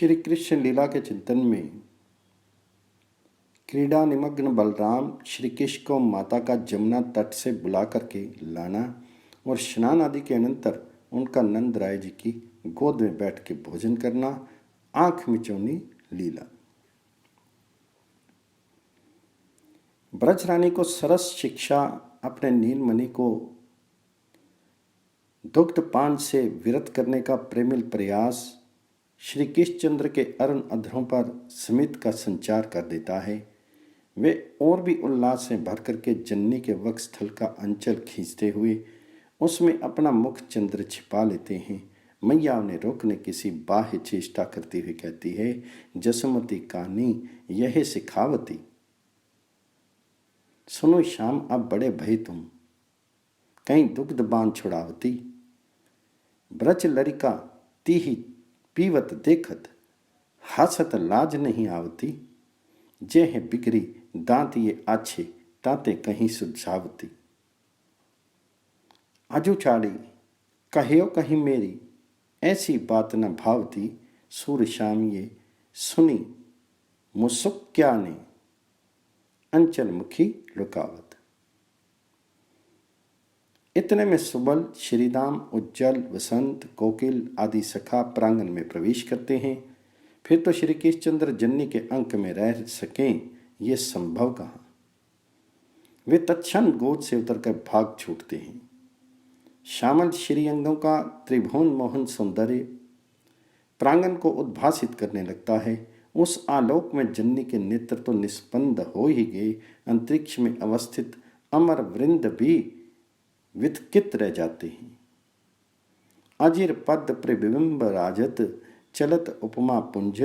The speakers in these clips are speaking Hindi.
श्री कृष्ण लीला के चिंतन में क्रीड़ा निमग्न बलराम श्री कृष्ण को माता का जमुना तट से बुला करके लाना और स्नान आदि के अनंतर उनका नंद राय जी की गोद में बैठ के भोजन करना आंख मिचौनी लीला। ब्रज रानी को सरस शिक्षा अपने नीलमणि को दुग्धपान से विरत करने का प्रेमिल प्रयास श्री कृष्णचंद्र के अरुण अधरों पर स्मित का संचार कर देता है। वे और भी उल्लास से भर करके जननी के वक्षस्थल का अंचल खींचते हुए उसमें अपना मुख चंद्र छिपा लेते हैं। मैया उन्हें रोकने किसी बाह्य चेष्टा करती हुई कहती है, जसमती कहानी यह सिखावती, सुनो श्याम अब बड़े भय तुम, कहीं दुग्ध बांध छुड़ावती। ब्रज लरिका तीही पीवत देखत, हासत लाज नहीं आवती। जे है बिगड़ी दांत ये आछे, ताते कहीं सुझावती। आजू चाड़ी कहियो कहीं मेरी, ऐसी बात न भावती। सूर श्याम ये सुनी मुसुक क्या ने, अंचल मुखी लुकावत। इतने में सुबल, श्रीदाम, उज्जवल, वसंत, कोकिल आदि सखा प्रांगण में प्रवेश करते हैं। फिर तो श्री कृष्णचंद्र जननी के अंक में रह सकें ये संभव कहाँ। वे तत्क्षण गोद से उतरकर भाग छूटते हैं। श्यामल श्रीअंगों का त्रिभुवन मोहन सौंदर्य प्रांगण को उद्भासित करने लगता है। उस आलोक में जननी के नेत्र तो निस्पंद हो ही गए, अंतरिक्ष में अवस्थित अमर वृंद भी वितकित रह जाते हैं। अजिर पद प्रतिबिंब राजत, चलत उपमा पुंज,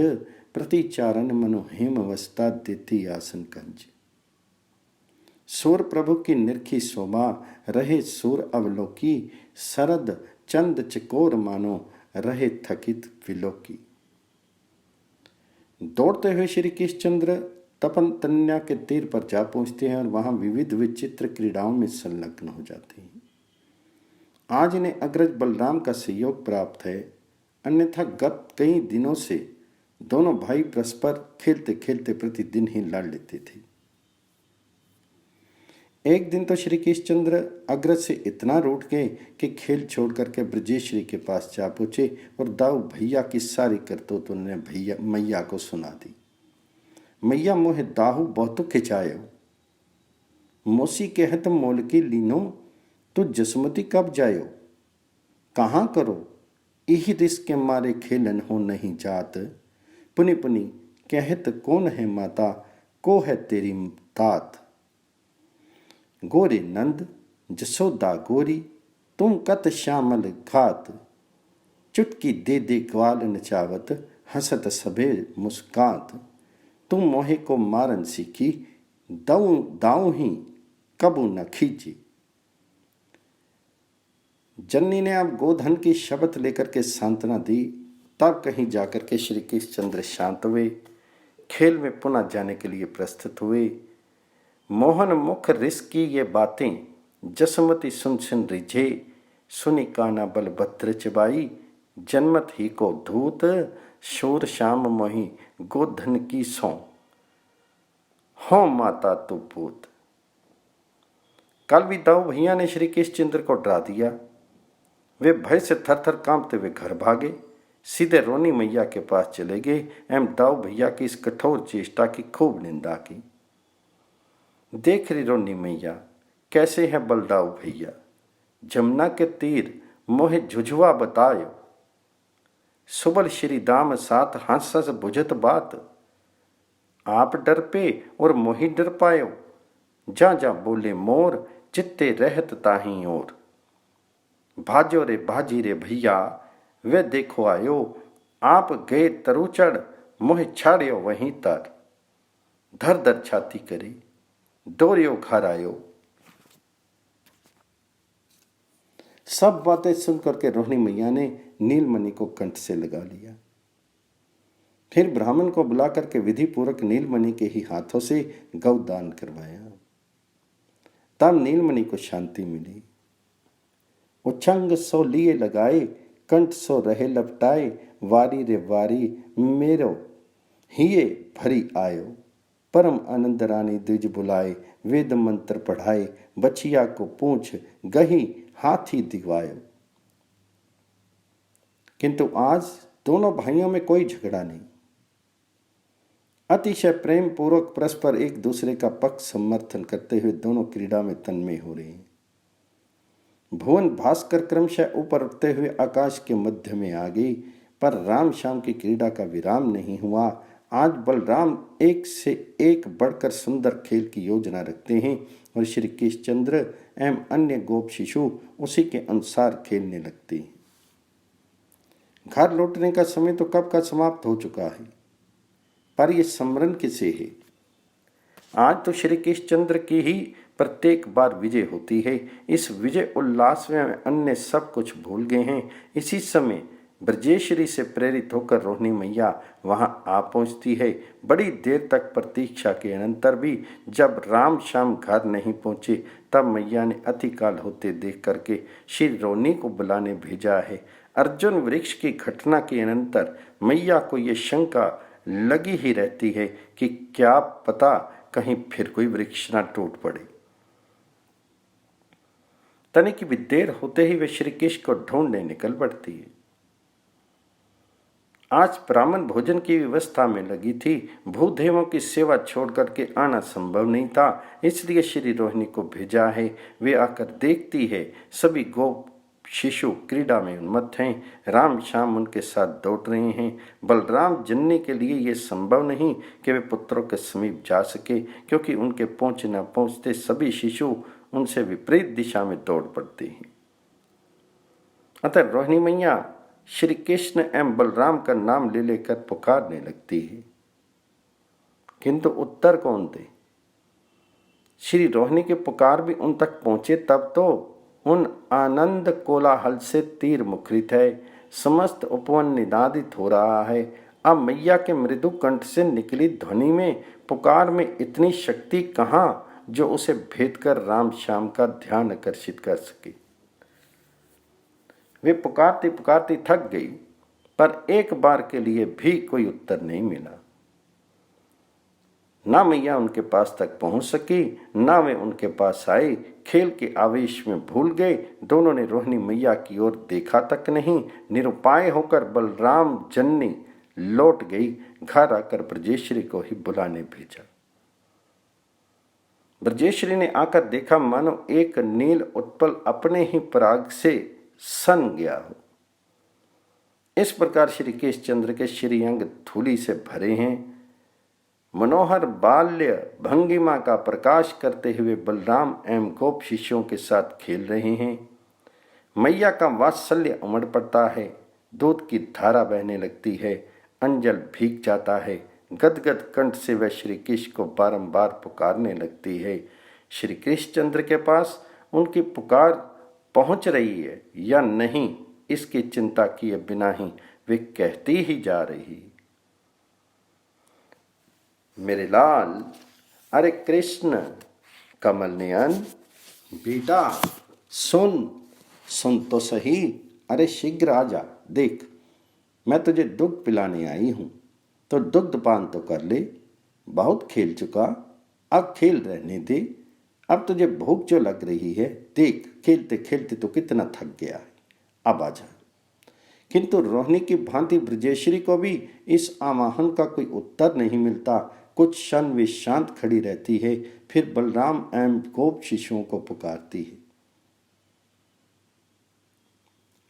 प्रतिचारण मनु हेम अवस्था देती आसन कंज। सूर प्रभु की निरखी शोभा रहे सूर अवलोकी, शरद चंद चकोर मानो रहे थकित विलोकी। दौड़ते हुए श्री कृष्णचंद्र तपन तन्या के तीर पर जा पहुंचते हैं और वहां विविध विचित्र क्रीड़ाओं में संलग्न हो जाते हैं। आज इन्हें अग्रज बलराम का सहयोग प्राप्त है, अन्यथा गत कई दिनों से दोनों भाई परस्पर खेलते खेलते प्रतिदिन ही लड़ लेते थे। एक दिन तो श्री कृष्णचंद्र अग्रज से इतना रूठ गए कि खेल छोड़ करके ब्रजेश्वरी के पास जा पहुंचे और दाऊ भैया की सारी करतूत उन्होंने भैया मैया को सुना दी। मैया मोहे दाहू बहुत खिंचायो, मोसी कहत मोल की लीनो, तो जसमती कब जायो। कहाँ करो इही रिस के मारे खेलन हो नहीं जात, पुनि पुनि कहत कौन है माता, को है तेरी तात। गोरे नंद जसोदा गोरी, तुम कत श्यामल घात, चुटकी दे दे ग्वाल नचावत, हंसत सबे मुस्कात। तुम मोहे को मारन सीखी, दाऊ दाऊ ही कबू न खींची। जननी ने अब गोधन की शपथ लेकर के सांत्वना दी। तब कहीं जाकर के श्री कृष्णचंद्र शांत हुए, खेल में पुनः जाने के लिए प्रस्तुत हुए। मोहन मुख रिस की ये बातें, जसमती सुन सुन रिझे, सुनी काना बल भद्र चबाई, जन्मत ही को धूत, शूर श्याम मोहि गोधन की सौ, हो माता तू पूत। कल भी दाऊ भैया ने श्री कृष्णचंद्र को डरा दिया। वे भय से थर थर कांपते हुए घर भागे, सीधे रोनी मैया के पास चले गए एवं दाऊ भैया की इस कठोर चेष्टा की खूब निंदा की। देख रही रोनी मैया, कैसे है बलदाऊ भैया, जमुना के तीर मोहे झुझुआ बतायो। सुबल श्री दाम साथ हंस हंस बुझत बात, आप डर पे और मोहि डर पायो। जा जा बोले मोर, चित्ते रहत ताही और। भाजो रे भाजी रे भैया, वे देखो आयो, आप गए तरुचड़, मोहे छाड़ियो वहीं तर। धर धर छाती करे, दौड़ियो घर आयो। सब बातें सुन करके रोहिणी मैया ने नीलमणि को कंठ से लगा लिया। फिर ब्राह्मण को बुला करके विधि पूर्वक नीलमणि के ही हाथों से गौदान करवाया। तब नीलमणि को शांति मिली। उच्छंग सो लिए लगाए, कंठ सो रहे लपटाए, वारी रे वारी मेरो हिये भरी आयो। परम आनंद रानी द्विज बुलाए, वेद मंत्र पढ़ाए, बछिया को पूछ गही हाथी दिवायो। किंतु आज दोनों भाइयों में कोई झगड़ा नहीं। अतिशय प्रेम पूर्वक परस्पर एक दूसरे का पक्ष समर्थन करते हुए दोनों क्रीड़ा में तन्मय हो रहे हैं। भुवन भास्कर क्रमशः ऊपर उठते हुए आकाश के मध्य में आ गई, पर राम श्याम की क्रीड़ा का विराम नहीं हुआ। आज बलराम एक से एक बढ़कर सुंदर खेल की योजना रखते हैं और श्री कृष्णचंद्र एवं अन्य गोप शिशु उसी के अनुसार खेलने लगते हैं। घर लौटने का समय तो कब का समाप्त हो चुका है, पर यह स्मरण किसे है? आज तो श्री कृष्णचंद्र की ही प्रत्येक बार विजय होती है। इस विजय उल्लास में अन्य सब कुछ भूल गए हैं। इसी समय ब्रजेश्वरी से प्रेरित होकर रोहिणी मैया वहां आ पहुंचती है। बड़ी देर तक प्रतीक्षा के अनंतर भी जब राम श्याम घर नहीं पहुंचे, तब मैया ने अतिकाल होते देख करके श्री रोहिणी को बुलाने भेजा है। अर्जुन वृक्ष की घटना के अनंतर मैया को ये शंका लगी ही रहती है कि क्या पता कहीं फिर कोई वृक्ष न टूट पड़े। तनिक भी देर होते ही वे श्री कृष्ण को ढूंढने निकल पड़ती है। आज ब्राह्मण भोजन की व्यवस्था में लगी थी। भूदेवों की सेवा छोड़ करके आना संभव नहीं था, इसलिए श्री रोहिणी को भेजा है। वे आकर देखती है सभी गोप शिशु क्रीड़ा में उन्मत्त हैं। राम श्याम उनके साथ दौड़ रहे हैं। बलराम जननी के लिए यह संभव नहीं कि वे पुत्रों के समीप जा सके, क्योंकि उनके पहुंचे न पहुंचते सभी शिशु उनसे विपरीत दिशा में दौड़ पड़ते हैं। अतः रोहिणी मैया श्री कृष्ण एवं बलराम का नाम ले लेकर पुकारने लगती है, किंतु उत्तर कौन दे? श्री रोहिणी के पुकार भी उन तक पहुंचे तब तो उन आनंद कोलाहल से तीर मुखरित है। समस्त उपवन निनादित हो रहा है। अब मैया के मृदु कंठ से निकली ध्वनि में पुकार में इतनी शक्ति कहाँ जो उसे भेद कर राम श्याम का ध्यान आकर्षित कर सके। वे पुकारती पुकारती थक गई, पर एक बार के लिए भी कोई उत्तर नहीं मिला। ना मैया उनके पास तक पहुंच सकी, ना वे उनके पास आए। खेल के आवेश में भूल गए। दोनों ने रोहिणी मैया की ओर देखा तक नहीं। निरुपाय होकर बलराम जननी लौट गई। घर आकर ब्रजेश्वरी को ही बुलाने भेजा। ब्रजेश्वरी ने आकर देखा मानो एक नील उत्पल अपने ही पराग से सन गया हो। इस प्रकार श्री कृष्णचंद्र के श्री अंग धूलि से भरे हैं। मनोहर बाल्य भंगिमा का प्रकाश करते हुए बलराम एवं गोप शिष्यों के साथ खेल रहे हैं। मैया का वात्सल्य उमड़ पड़ता है। दूध की धारा बहने लगती है। अंजल भीग जाता है। गदगद कंठ से वह श्री कृष्ण को बारंबार पुकारने लगती है। श्री कृष्णचंद्र के पास उनकी पुकार पहुंच रही है या नहीं, इसकी चिंता किए बिना ही वे कहती ही जा रही, मेरे लाल, अरे कृष्ण कमल नयन, बेटा सुन, सुन तो सही, अरे शीघ्र आ जा। देख मैं तुझे दुग्ध पिलाने आई हूं, तो दुग्ध पान तो कर ले। बहुत खेल चुका, अब खेल रहने दे। अब तुझे भूख जो लग रही है, देख खेलते खेलते तो कितना थक गया है, अब आ जा। किंतु रोहिणी की भांति ब्रजेश्वरी को भी इस आवाहन का कोई उत्तर नहीं मिलता। कुछ क्षण वे शांत खड़ी रहती है, फिर बलराम एवं गोप शिशुओं को पुकारती है,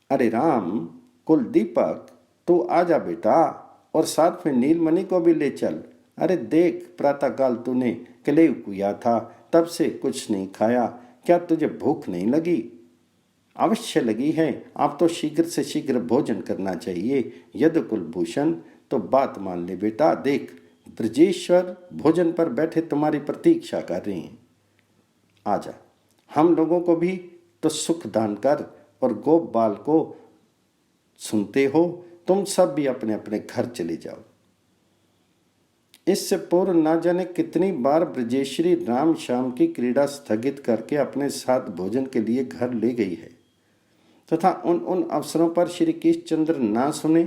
अरे राम कुल दीपक, तू आजा बेटा, और साथ में नीलमणि को भी ले चल। अरे देख प्रातःकाल तूने कलेव किया था, तब से कुछ नहीं खाया। क्या तुझे भूख नहीं लगी? अवश्य लगी है। आप तो शीघ्र से शीघ्र भोजन करना चाहिए। यदि कुलभूषण तो बात मान ले बेटा। देख ब्रजेश्वर भोजन पर बैठे तुम्हारी प्रतीक्षा कर रहे हैं। आजा, हम लोगों को भी तो सुख दान कर, और गोप बाल को सुनते हो, तुम सब भी अपने अपने घर चले जाओ। इससे पूर्व ना जाने कितनी बार ब्रजेश्वरी राम श्याम की क्रीड़ा स्थगित करके अपने साथ भोजन के लिए घर ले गई है। तथा उन अवसरों पर श्री कृष्णचंद्र ना सुने,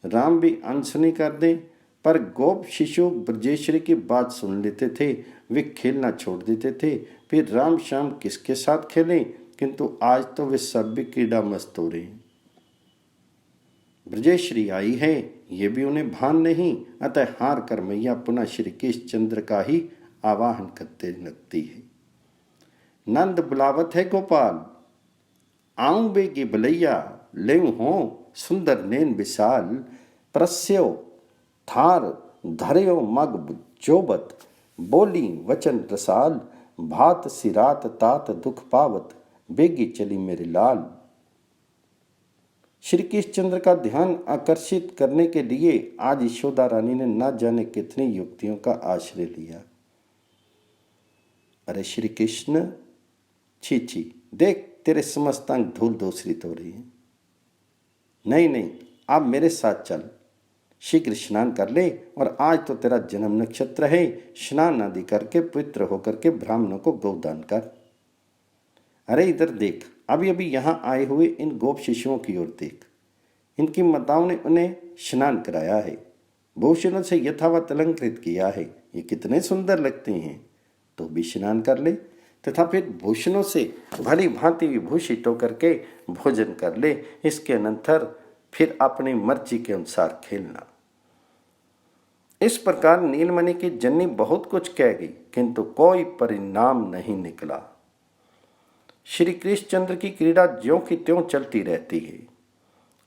राम भी अनसुनी कर दें, पर गोप शिशु ब्रजेश्वरी की बात सुन लेते थे, वे खेलना छोड़ देते थे। फिर राम श्याम किसके साथ खेलें, किंतु आज तो वे सब भी क्रीड़ा मस्त हो रहे हैं। ब्रजेश्वरी आई है ये भी उन्हें भान नहीं, अतः हार कर मैया पुनः श्री कृष्णचंद्र का ही आवाहन करते लगती है। नंद बुलावत है गोपाल, आऊं बेगी बलैया, ले हो सुंदर नैन विशाल, प्रस्यो थार धर्यो मग जोबत, बोली वचन रसाल, भात सिरात तात दुख पावत, बेगी चली मेरे लाल। श्री कृष्णचंद्र का ध्यान आकर्षित करने के लिए आज यशोदा रानी ने न जाने कितनी युक्तियों का आश्रय लिया। अरे श्री कृष्ण, छी छी, देख तेरे समस्त अंग धूल धूसरित हो रही है। नहीं नहीं, आप मेरे साथ चल, शीघ्र स्नान कर ले, और आज तो तेरा जन्म नक्षत्र है, स्नान आदि करके पवित्र होकर के ब्राह्मणों को गोदान कर। अरे इधर देख, अभी अभी यहाँ आए हुए इन गोप शिशुओं की ओर देख, इनकी माताओं ने उन्हें स्नान कराया है, भूषणों से यथावत अलंकृत किया है, ये कितने सुंदर लगते हैं, तो भी स्नान कर ले, तथा फिर भूषणों से भली भांति विभूषित होकर के भोजन कर ले। इसके अनंतर फिर अपनी मर्जी के अनुसार खेलना। इस प्रकार नीलमणि की जननी बहुत कुछ कह गई, किंतु कोई परिणाम नहीं निकला। श्री कृष्णचंद्र की क्रीड़ा ज्यों की त्यों चलती रहती है।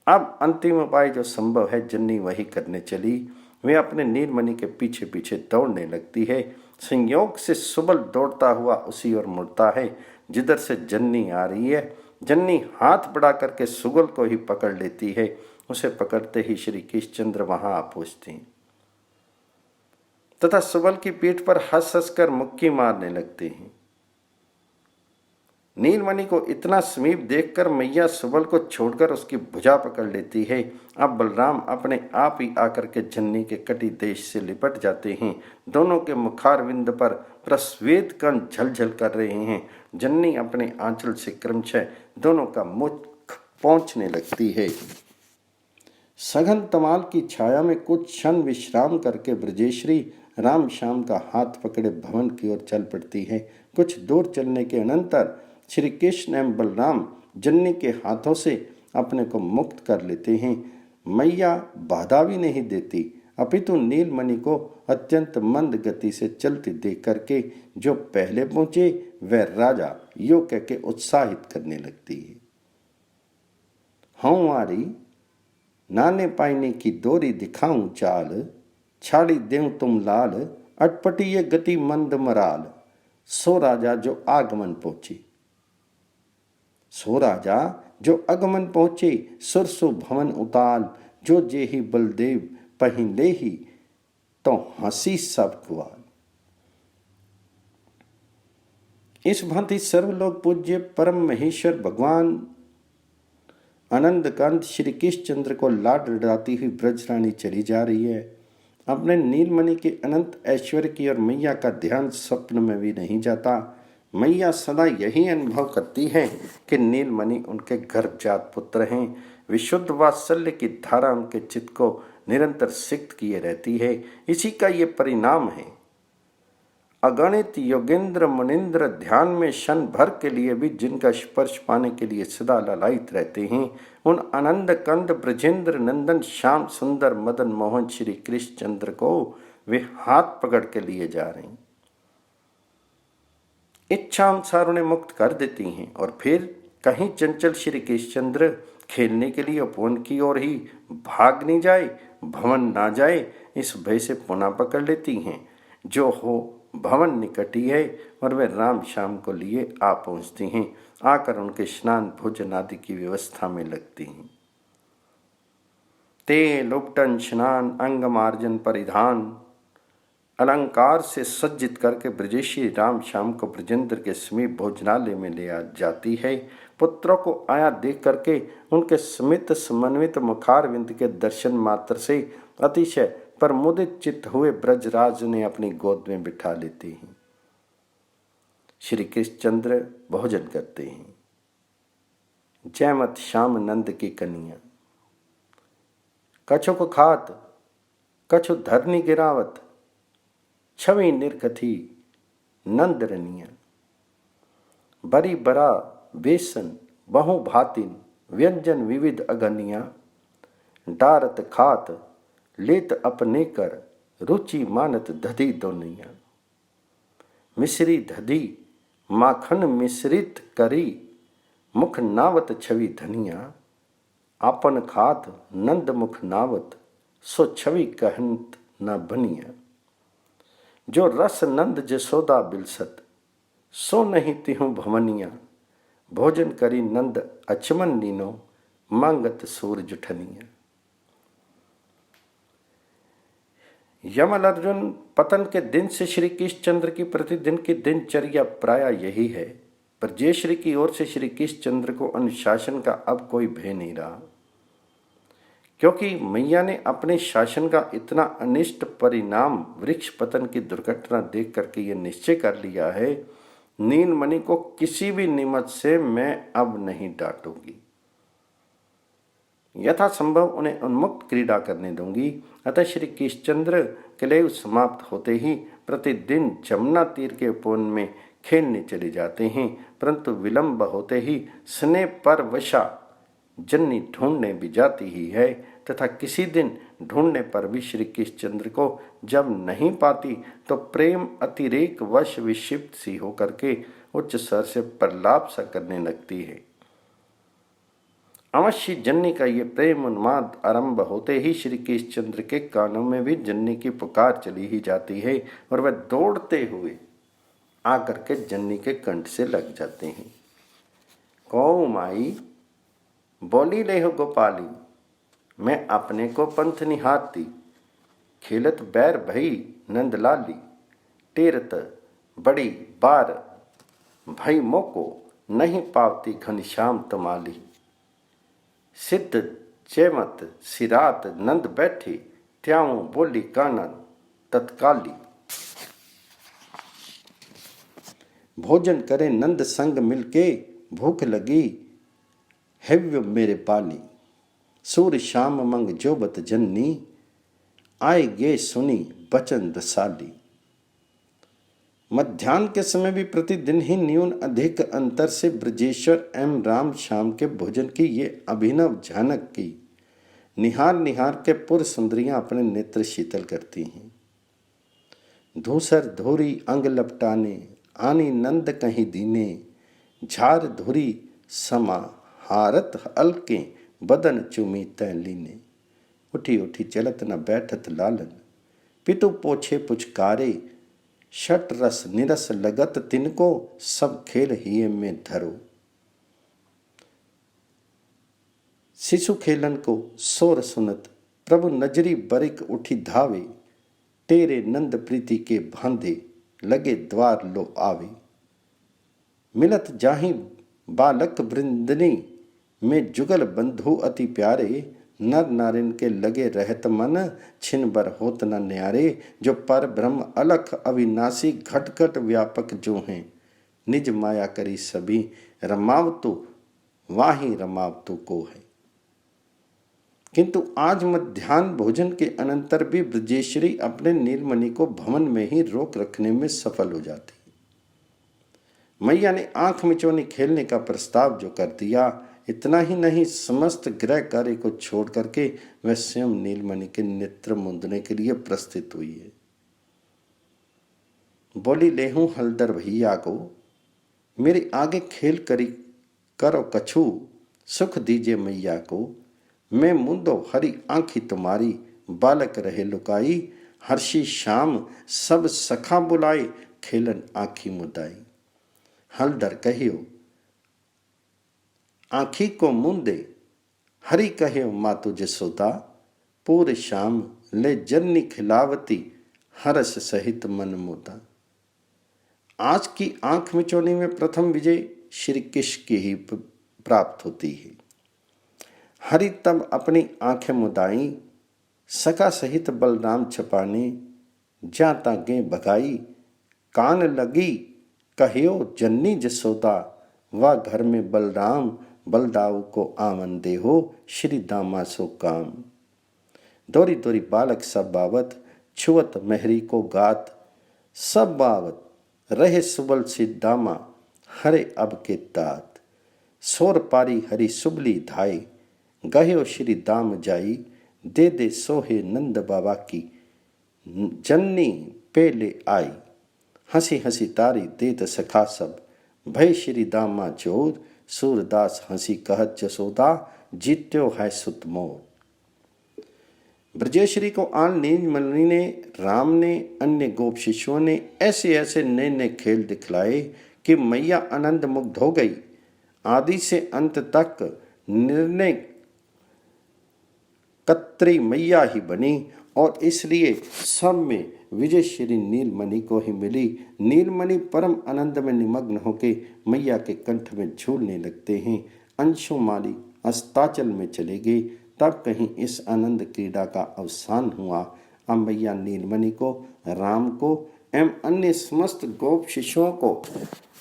अब अंतिम उपाय जो संभव है जननी वही करने चली। वे अपने नीलमणि के पीछे पीछे दौड़ने लगती है। संयोग से सुबल दौड़ता हुआ उसी ओर मुड़ता है जिधर से जन्नी आ रही है। जन्नी हाथ बढ़ा करके सुगल को ही पकड़ लेती है। उसे पकड़ते ही श्री कृष्णचंद्र वहां आ पहुंचते हैं तथा सुबल की पीठ पर हंस हंस कर मुक्की मारने लगते हैं। नीलमणि को इतना समीप देखकर मैया सुबल को छोड़कर उसकी भुजा पकड़ लेती है। अब बलराम अपने आप ही आकर के जन्नी के कटी देश से लिपट जाते हैं। दोनों के मुखारविंद पर प्रस्वेद कण झलझल कर रहे हैं। जन्नी अपने आंचल से क्रमशः दोनों का मुख पहुंचने लगती है। सघन तमाल की छाया में कुछ क्षण विश्राम करके ब्रजेश्वरी राम श्याम का हाथ पकड़े भवन की ओर चल पड़ती है। कुछ दूर चलने के अनंतर श्री कृष्ण एवं बलराम जन्नी के हाथों से अपने को मुक्त कर लेते हैं। मैया बाधा भी नहीं देती, अपितु नीलमणि को अत्यंत मंद गति से चलती देख करके जो पहले पहुंचे वह राजा यो कह के उत्साहित करने लगती है। हमारी नाने पाइने की दोरी दिखाऊं चाल, छाड़ी देऊं तुम लाल, अटपटी ये गति मंद मराल, सो राजा जो आगमन पहुंची। सो राजा जो आगमन पहुंचे, सुरसु भवन उताल, जो जेहि बलदेव पहिन ले ही, तो हंसी सब कुआल। इस भांति सर्वलोक पूज्य परम महेश्वर भगवान आनंद कांत श्री कृष्णचंद्र को लाड लड़ाती हुई ब्रजरानी चली जा रही है। अपने नीलमणि के अनंत ऐश्वर्य की और मैया का ध्यान स्वप्न में भी नहीं जाता। मैया सदा यही अनुभव करती है कि नीलमणि उनके गर्भजात पुत्र हैं। विशुद्ध वात्सल्य की धारा उनके चित्त को निरंतर सिक्त किए रहती है। इसी का ये परिणाम है। अगणित योगेंद्र मुनिंद्र ध्यान में क्षण भर के लिए भी जिनका स्पर्श पाने के लिए सदा ललायित रहते हैं, उन आनंद कंद ब्रजेंद्र नंदन श्याम सुंदर मदन मोहन श्री कृष्णचंद्र को वे हाथ पकड़ के लिए जा रहे हैं। इच्छा अनुसार उन्हें मुक्त कर देती हैं और फिर कहीं चंचल श्री कृष्णचंद्र खेलने के लिए उपवन की ओर ही भाग नहीं जाए, भवन ना जाए, इस भय से पुनः पकड़ लेती हैं। जो हो भवन निकट ही है और वे राम श्याम को लिए आ पहुंचती हैं। आकर उनके स्नान भोजन आदि की व्यवस्था में लगती हैं। तेल उपटन स्नान अंग मार्जन परिधान अलंकार से सज्जित करके ब्रजेशी राम श्याम को ब्रजेंद्र के समीप भोजनालय में ले जाती है। पुत्रों को आया देख करके उनके स्मित समन्वित मुखारविंद के दर्शन मात्र से अतिशय प्रमुदित चित्त हुए ब्रजराज ने अपनी गोद में बिठा लेते हैं। श्री कृष्णचंद्र भोजन करते हैं। जयमत श्याम नंद की कनिया। कछुक खात कछु धरनी गिरावत, छवि निर्कथी नंद रनिया। बरी बरा बेसन बहु भातिन, व्यंजन विविध अगनिया। डारत खात लेत अपने कर, रुचि मानत धधी दोनिया। मिश्री धधी माखन मिश्रित करी, मुख नावत छवि धनिया। आपन खात नंद मुख नावत, सो छवि कहंत न बनिया। जो रस नंद जसोदा बिलसत, सो नहीं तिहु भवनिया। भोजन करी नंद अचमन नीनो, मांगत सूर जुठनिया। यमल अर्जुन पतन के दिन से श्री कृष्णचंद्र की प्रतिदिन की दिनचर्या प्राय यही है, पर जयश्री की ओर से श्री कृष्णचंद्र को अनुशासन का अब कोई भय नहीं रहा, क्योंकि मैया ने अपने शासन का इतना अनिष्ट परिणाम वृक्ष पतन की दुर्घटना देख करके ये निश्चय कर लिया है, नीलमणि को किसी भी निमित्त से मैं अब नहीं डांटूंगी, यथासंभव उन्हें उन्मुक्त क्रीड़ा करने दूंगी। अतः श्री कृष्णचंद्र कलेव समाप्त होते ही प्रतिदिन जमुना तीर के उपवन में खेलने चले जाते हैं, परंतु विलंब होते ही स्नेह पर वशा जन्नी ढूंढने भी जाती ही है, तथा किसी दिन ढूंढने पर भी श्री कृष्णचंद्र को जब नहीं पाती तो प्रेम अतिरेक वश विक्षिप्त सी होकर के उच्च स्वर से प्रलाप सा करने लगती है। अवश्य जन्नी का ये प्रेम उन्माद आरंभ होते ही श्री कृष्णचंद्र के कानों में भी जन्नी की पुकार चली ही जाती है और वह दौड़ते हुए आकर के जन्नी के कंठ से लग जाते हैं। कौ माई बोली ले हो गोपाली, मैं अपने को पंथ निहारती। खेलत बैर भई नंदलाली, टेरत बड़ी बार भई मोको, नहीं पावती घनश्याम तमाली। सिद्ध जयमत सिरात नंद बैठी, त्याऊं बोली कानन तत्काली। भोजन करे नंद संग मिलके, भूख लगी हव्य मेरे पाली। सूर्य श्याम मंग जोबत जननी, आए गे सुनी बचन दसाली। मध्याह्न के समय भी प्रतिदिन ही न्यून अधिक अंतर से ब्रजेश्वर एवं राम श्याम के भोजन की ये अभिनव झानक की निहार निहार के पुर सुंदरियां अपने नेत्र शीतल करती हैं। धूसर धोरी अंग लपटाने, आनी नंद कहीं दीने। झार धुरी समा हारत अलके, बदन चुमी तै लीने। उठी उठी चलत न बैठत लालन, पितु पोछे पुचकारे। शट रस निरस लगत तिनको, सब खेल हिये में धरो। शिशु खेलन को सोर सुनत, प्रभु नजरी बरिक उठी धावे। तेरे नंद प्रीति के भांधे, लगे द्वार लो आवे। मिलत जाहि बालक वृंदनी, में जुगल बंधु अति प्यारे। नर नारिन के लगे रहत मन, छिन बर होत न न्यारे। जो पर ब्रह्म अलख अविनाशी, घट घट व्यापक जो हैं। निज माया करी सभी, रमावतु वाही रमावतु को है। किंतु आज मध्याह्न भोजन के अनंतर भी ब्रजेश्वरी अपने नीलमणि को भवन में ही रोक रखने में सफल हो जाती। मैया ने आंख मिचौनी खेलने का प्रस्ताव जो कर दिया, इतना ही नहीं समस्त गृह कार्य को छोड़ करके वह स्वयं नीलमणि के नेत्र मूंदने के लिए प्रस्थित हुई है। बोली लेहूं हलदर भैया को, मेरे आगे खेल करी करो कछु। सुख दीजिए मैया को, मैं मुंदो हरी आंखी तुम्हारी। बालक रहे लुकाई, हर्षी शाम सब सखा बुलाए। खेलन आंखी मुदाई। हलदर कहियो आँखी को मुंदे, हरि कहे मातु जसोदा। पूरे शाम ले जन्नी खिलावती, हरस सहित मन मोदा। आज की आंख मिचौनी में प्रथम विजय श्री कृष्ण की ही प्राप्त होती है। हरि तब अपनी आंखें मुदाई, सका सहित बलराम छपाने। जाता गे भगाई, कान लगी कहियो जन्नी जसोदा। वह घर में बलराम बलदाऊ को आवन दे हो श्री दामा सो काम। दोरी दोरी बालक सब बावत छुअत मेहरी को गात, सब बावत रहे सुबल सी दामा हरे अब के तात। सोर पारी हरी सुबली धाई गह्यो श्री दाम जाई, दे दे सोहे नंद बाबा की जननी पेले आई। हंसी हंसी तारी देत सखा सब भय श्री दामा जोर, सूरदास हंसी कहत जसोदा जीत्यो है सुत मोर। ब्रजेश्वरी को आन नीलमणि ने, राम ने, अन्य गोप शिष्यों ने ऐसे ऐसे नए नए खेल दिखलाए कि मैया आनंद मुग्ध हो गई। आदि से अंत तक निर्णय कत्री मैया ही बनी और इसलिए सब में विजय श्री नीलमणि को ही मिली। नीलमणि परम आनंद में निमग्न होकर मैया के कंठ में झूलने लगते हैं। अंशुमाली अस्ताचल में चले गए, तब कहीं इस आनंद क्रीड़ा का अवसान हुआ। अब मैया नीलमणि को, राम को एवं अन्य समस्त गोप शिष्यों को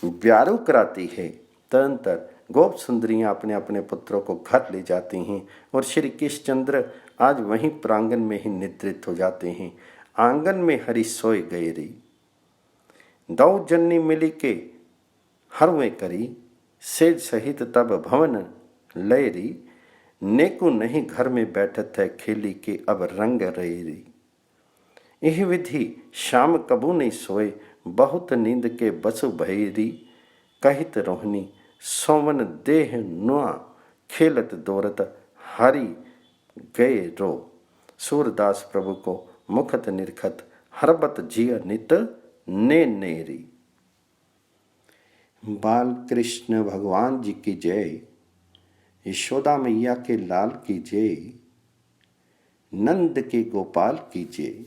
ब्यारू कराती है। तदंतर गोप सुंदरियां अपने अपने पुत्रों को घर ले जाती हैं और श्री कृष्णचंद्र आज वहीं प्रांगण में ही निद्रित हो जाते हैं। आंगन में हरि सोए गए री, दौ जन्नी मिली के हरवे करी, सेज सहित तब भवन लय री, नेकु नहीं घर में बैठत है खेली के अब रंग रहे री। यह विधि शाम कबू नहीं सोए, बहुत नींद के बसु भयरी, कहित रोहनी सोवन देह नुआ, खेलत दौरत हरि गए रो। सूरदास प्रभु को मुखत निरखत हरबत जिय नित ने नेरी। बाल कृष्ण भगवान जी की जय, यशोदा मैया के लाल की जय, नंद के गोपाल की जय।